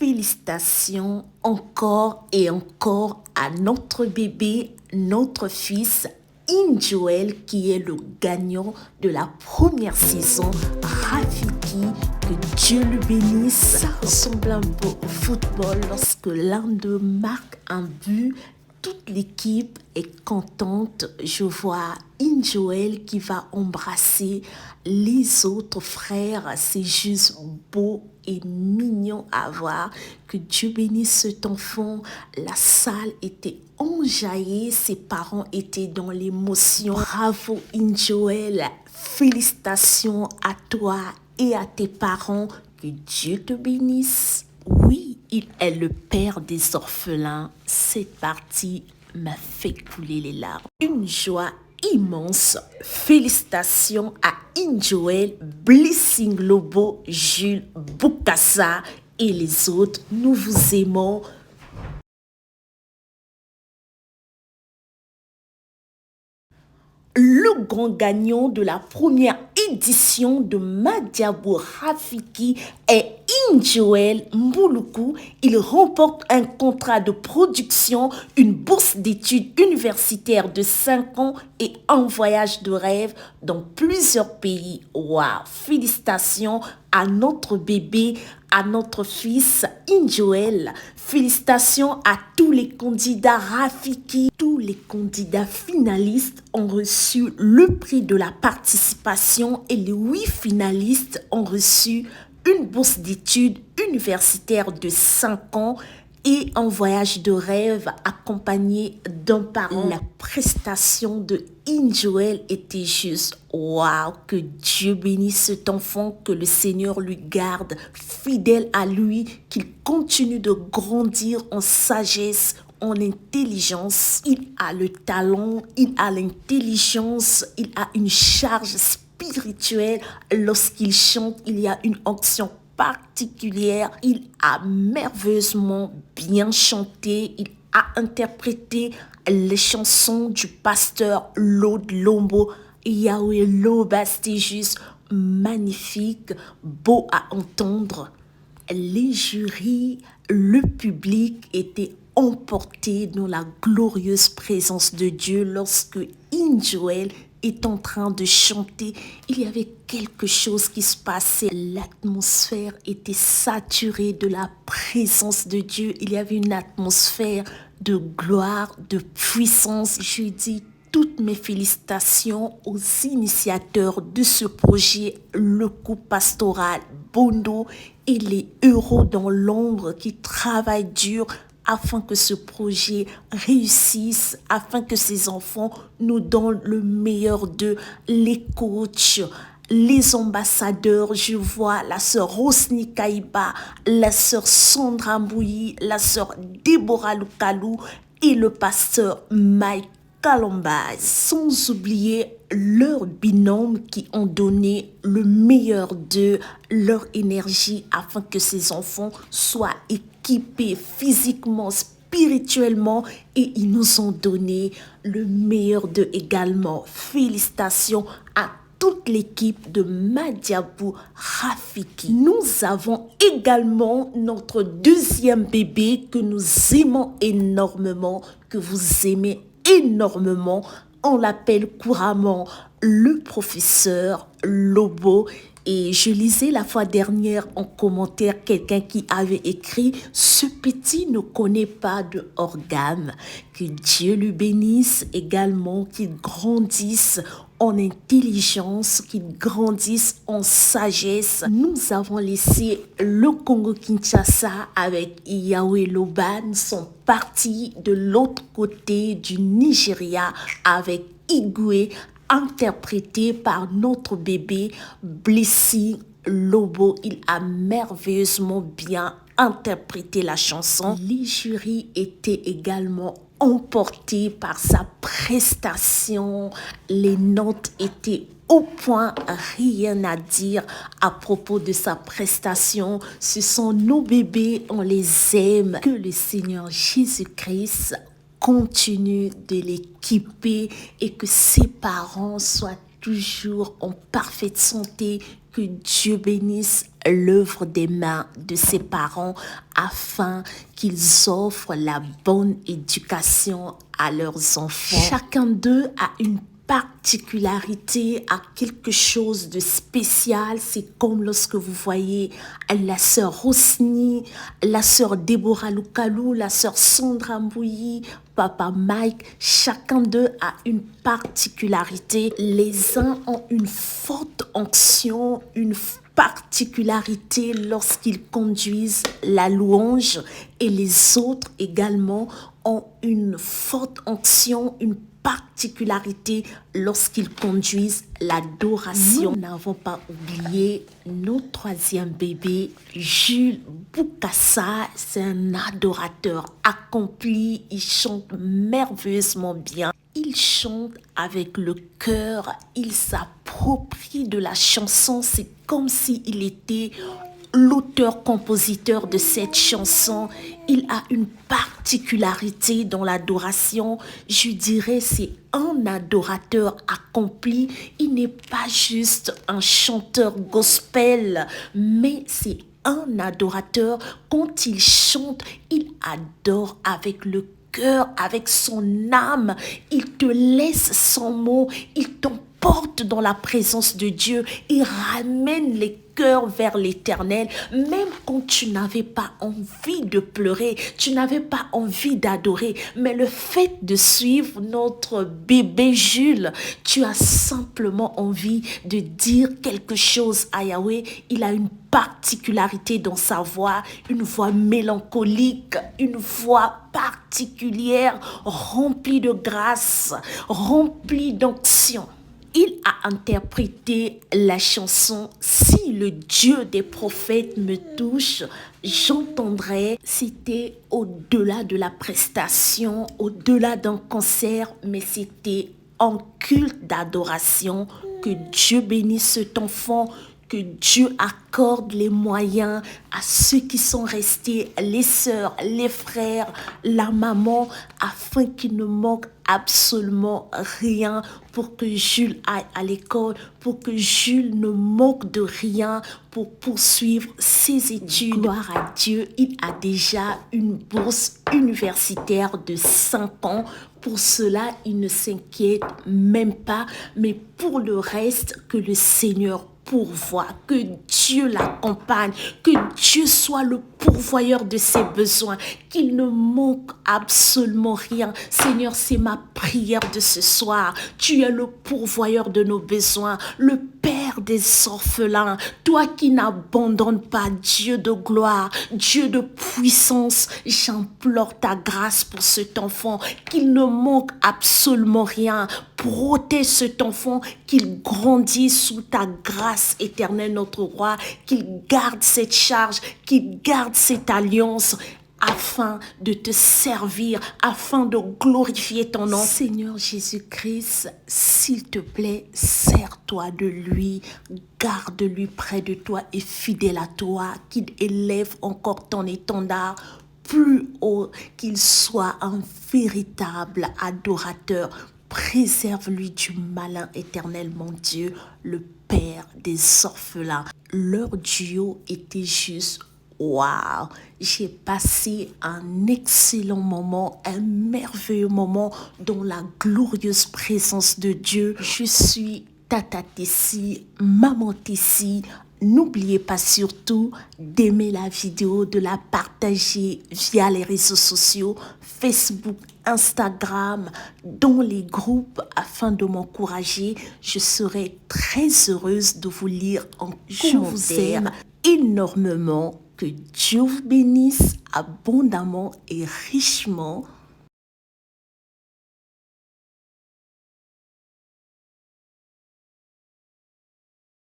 félicitations encore et encore à notre bébé, notre fils, Joel, qui est le gagnant de la première saison. Rafiki, que Dieu le bénisse. Ça ressemble un peu au football lorsque l'un d'eux marque un but. Toute l'équipe est contente. Je vois Joel qui va embrasser les autres frères. C'est juste beau et mignon à voir. Que Dieu bénisse cet enfant. La salle était enjaillée. Ses parents étaient dans l'émotion. Bravo Joel. Félicitations à toi et à tes parents. Que Dieu te bénisse. Oui, il est le père des orphelins. Cette partie m'a fait couler les larmes. Une joie immense. Félicitations à Joel, Blessing Lobo, Jules Bukasa et les autres. Nous vous aimons. Le grand gagnant de la première édition de Madiabou Rafiki est Joel Mbouloukou. Il remporte un contrat de production, une bourse d'études universitaires de 5 ans et un voyage de rêve dans plusieurs pays. Waouh! Félicitations à notre bébé, à notre fils Joel. Félicitations à tous les candidats Rafiki. Tous les candidats finalistes ont reçu le prix de la participation et les 8 finalistes ont reçu une bourse d'études universitaires de 5 ans et un voyage de rêve accompagné d'un parent. La prestation de Joel était juste waouh, que Dieu bénisse cet enfant, que le Seigneur lui garde fidèle à lui, qu'il continue de grandir en sagesse, en intelligence. Il a le talent, il a l'intelligence, il a une charge spirituelle. Lorsqu'il chante, il y a une onction particulière. Il a merveilleusement bien chanté. Il a interprété les chansons du pasteur Lord Lombo. Yahweh Loba, c'était juste magnifique, beau à entendre. Les jurys, le public étaient emportés dans la glorieuse présence de Dieu lorsque Joel est en train de chanter. Il y avait quelque chose qui se passait. L'atmosphère était saturée de la présence de Dieu. Il y avait une atmosphère de gloire, de puissance. Je dis toutes mes félicitations aux initiateurs de ce projet, le couple pastoral Bondo et les héros dans l'ombre qui travaillent dur afin que ce projet réussisse, afin que ces enfants nous donnent le meilleur d'eux, les coachs, les ambassadeurs. Je vois la sœur Rosny Kaïba, la sœur Sandra Mbouyi, la sœur Déborah Lukalou et le pasteur Mike Kalomba, sans oublier leurs binômes qui ont donné le meilleur de leur énergie afin que ces enfants soient équipés physiquement, spirituellement, et ils nous ont donné le meilleur d'eux également. Félicitations à toute l'équipe de Madiabou Rafiki. Nous avons également notre deuxième bébé que nous aimons énormément, que vous aimez énormément. On l'appelle couramment le professeur Lobo. Et je lisais la fois dernière en commentaire quelqu'un qui avait écrit « Ce petit ne connaît pas de organe ». Que Dieu le bénisse également, qu'il grandisse en intelligence, qu'il grandisse en sagesse. Nous avons laissé le Congo-Kinshasa avec Yahweh Loba. Nous sommes partis de l'autre côté du Nigeria avec Igwe, interprété par notre bébé Blessing Lobo. Il a merveilleusement bien interprété la chanson. Les jurys étaient également emportés par sa prestation. Les notes étaient au point, rien à dire à propos de sa prestation. Ce sont nos bébés, on les aime. Que le Seigneur Jésus-Christ continue de l'équiper et que ses parents soient toujours en parfaite santé, Que Dieu bénisse l'œuvre des mains de ses parents afin qu'ils offrent la bonne éducation à leurs enfants. Chacun d'eux a une particularité, a quelque chose de spécial. C'est comme lorsque vous voyez la sœur Rosny, la sœur Déborah Loukalou, la sœur Sandra Mbouyi, papa Mike. Chacun d'eux a une particularité. Les uns ont une forte onction, une particularité lorsqu'ils conduisent la louange, et les autres également ont une forte onction, une particularité lorsqu'ils conduisent l'adoration. Nous n'avons pas oublié notre troisième bébé, Jules Boukassa. C'est un adorateur accompli, il chante merveilleusement bien. Il chante avec le cœur, il s'approprie de la chanson, c'est comme s'il était l'auteur-compositeur de cette chanson. Il a une particularité dans l'adoration. Je dirais c'est un adorateur accompli. Il n'est pas juste un chanteur gospel, mais c'est un adorateur. Quand il chante, il adore avec le cœur, avec son âme. Il te laisse sans mots, il t'emporte dans la présence de Dieu, il ramène les cœur vers l'Éternel, même quand tu n'avais pas envie de pleurer, tu n'avais pas envie d'adorer, mais le fait de suivre notre bébé Jules, tu as simplement envie de dire quelque chose à Yahweh. Il a une particularité dans sa voix, une voix mélancolique, une voix particulière, remplie de grâce, remplie d'onction. Il a interprété la chanson « Si le Dieu des prophètes me touche, j'entendrai ». C'était au-delà de la prestation, au-delà d'un concert, mais c'était un culte d'adoration. Que Dieu bénisse cet enfant, que Dieu accorde les moyens à ceux qui sont restés, les sœurs, les frères, la maman, afin qu'il ne manque absolument rien pour que Jules aille à l'école, pour que Jules ne manque de rien pour poursuivre ses études. Gloire à Dieu, il a déjà une bourse universitaire de 5 ans. Pour cela, il ne s'inquiète même pas, mais pour le reste, que le Seigneur pourvoit, que Dieu l'accompagne, que Dieu soit le pourvoyeur de ses besoins, qu'il ne manque absolument rien. Seigneur, c'est ma prière de ce soir. Tu es le pourvoyeur de nos besoins, le Père des orphelins, toi qui n'abandonnes pas, Dieu de gloire, Dieu de puissance. J'implore ta grâce pour cet enfant, qu'il ne manque absolument rien. Protège cet enfant, qu'il grandisse sous ta grâce éternelle, notre roi, qu'il garde cette charge, qu'il garde cette alliance, afin de te servir, afin de glorifier ton nom. Seigneur Jésus-Christ, s'il te plaît, sers-toi de lui, garde-lui près de toi et fidèle à toi, qu'il élève encore ton étendard plus haut, qu'il soit un véritable adorateur. Préserve-lui du malin éternel, mon Dieu, le Père des orphelins. Leur duo était juste waouh! J'ai passé un excellent moment, un merveilleux moment dans la glorieuse présence de Dieu. Je suis Tata Tessie, Maman Tessie. N'oubliez pas surtout d'aimer la vidéo, de la partager via les réseaux sociaux, Facebook, Instagram, dans les groupes afin de m'encourager. Je serai très heureuse de vous lire en commentaire. Je vous aime énormément. Que Dieu vous bénisse abondamment et richement.